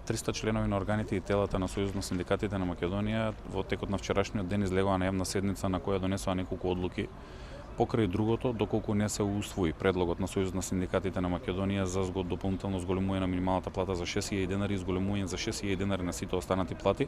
300 членови на органите и телата на Сојузот на синдикатите на Македонија во текот на вчерашниот ден излегоа на јавна седница на која донесоа неколку одлуки. Покрај другото, доколку не се усвои предлогот на Сојузот на синдикатите на Македонија за дополнително зголемување на минималната плата за 6.000 денари и зголемување за 6.000 денари на сите останати плати,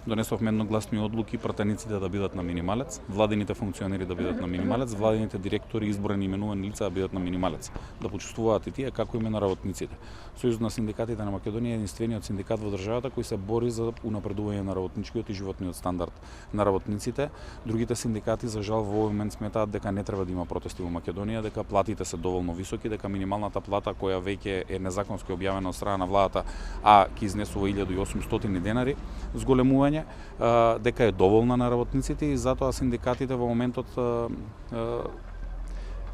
донесовме едногласни одлуки пратениците да бидат на минималец, владините функционери да бидат на минималец, владините директори, изборени и именувани лица да бидат на минималец, да почувствуваат и тие како име на работниците. Сојузот на синдикатите на Македонија е единствениот синдикат во државата кој се бори за унапредување на работничкиот и животниот стандард на работниците. Другите синдикати за жал во овој момент сметаат дека не треба да има протести во Македонија, дека платите се доволно високи, дека минималната плата која веќе е незаконски објавена од страна на владата, а ќе изнесува 1.800 денари зголемување, дека е доволна на работниците и затоа синдикатите во моментот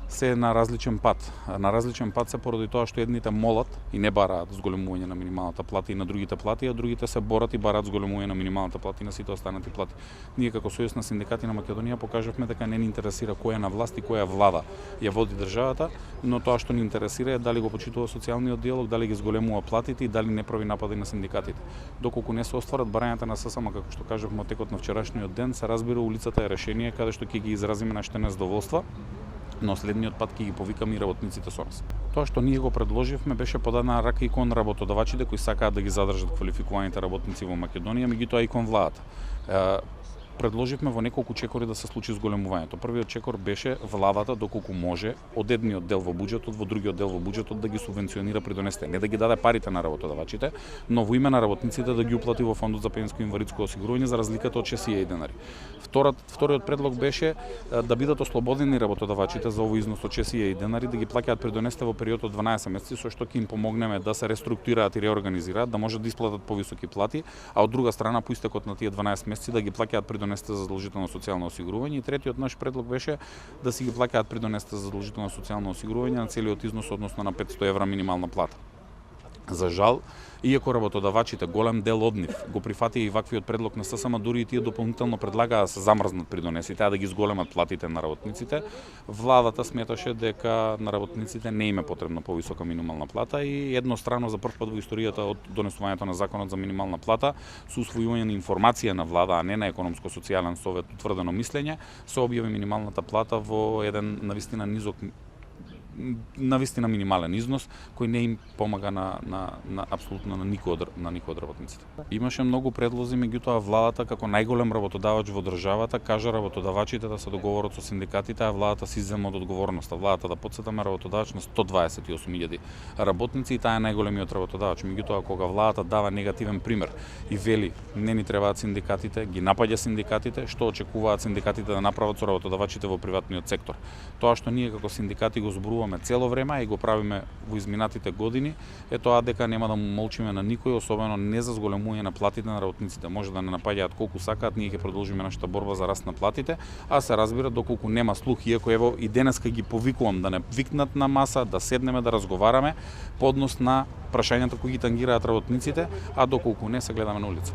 се на различен пат. На различен пат се поради тоа што едните молат и не бараат зголемување на минималната плата и на другите плати, а другите се борат и бараат зголемување на минималната плата и на сите останати плати. Ние како Сојуз на синдикати на Македонија покажавме дека не ни интересира која на власт и која влада ја води државата, но тоа што ни интересира е дали го почитува социјалниот диалог, дали ги зголемува платите и дали не прави напади на синдикатите. Доколку не се остварат барањата на ССМ, како што кажавме од текот на вчерашниот ден, се разбира улицата е решение каде што ќе ги изразиме нашите незадоволства, но следниот пат ќе ги повикаме и работниците со нас. Тоа што ние го предложивме беше подадена рака и кон работодавачите кои сакаат да ги задржат квалификуваните работници во Македонија, меѓутоа и кон владата. Предложивме во неколку чекори да се случи зголемувањето. Првиот чекор беше владата доколку може од едниот дел во буџетот во другиот дел во буџетот да ги субвенционира придонесите, не да ги даде парите на работодавачите, но во име на работниците да ги уплати во фондот за пенсијско и инвалидско осигурување за разликата од 6.000 денари. Вториот предлог беше да бидат ослободени работодавачите за овој износ од 6.000 денари, да ги плаќаат придонесите во период од 12 месеци, со што ќе им помогнеме да се реструктурираат и реорганизираат, да можат да исплатат повисоки плати, а од друга страна по истекот на тие 12 месеци да ги плаќаат придонесите за задолжително социјално осигурување. И третиот наш предлог беше да си ги плаќаат придонесите за задолжително социјално осигурување на целиот износ, односно на 500 евра минимална плата. За жал, иако работодавачите, голем дел од нив, го прифатија и ваквиот предлог на ССМ, дури и тие дополнително предлагаа да се замрзнат придонесите, а да ги зголемат платите на работниците, владата сметаше дека на работниците не им е потребна повисока минимална плата и еднострано за прв пат во историјата од донесувањето на законот за минимална плата, со усвојување на информација на влада, а не на економско-социјален совет утврдено мислење, се објави минималната плата во еден навистина минимален износ кој не им помага на апсолутно на никој од работниците. Имаше многу предлози, меѓутоа владата како најголем работодавач во државата кажа работодавачите да се договорат со синдикатите, а владата си зема од одговорноста. Владата, да потсетаме, работодавач на 128.000 работници и таа е најголемиот работодавач. Меѓутоа кога владата дава негативен пример и вели не ни требаат синдикатите, ги напаѓа синдикатите, што очекуваат синдикатите да направат со работодавачите во приватниот сектор. Тоа што ние како синдикати го зборуваме цело време и го правиме во изминатите години е тоа дека нема да му молчиме на никој, особено не за зголемување на платите на работниците. Може да не напаѓаат колку сакаат, ние ќе продолжиме нашата борба за раст на платите, а се разбира доколку нема слух, иако ево и денеска ги повикувам да не викнат на маса, да седнеме да разговараме по однос на прашањата кои ги тангираат работниците, а доколку не се гледаме на улица.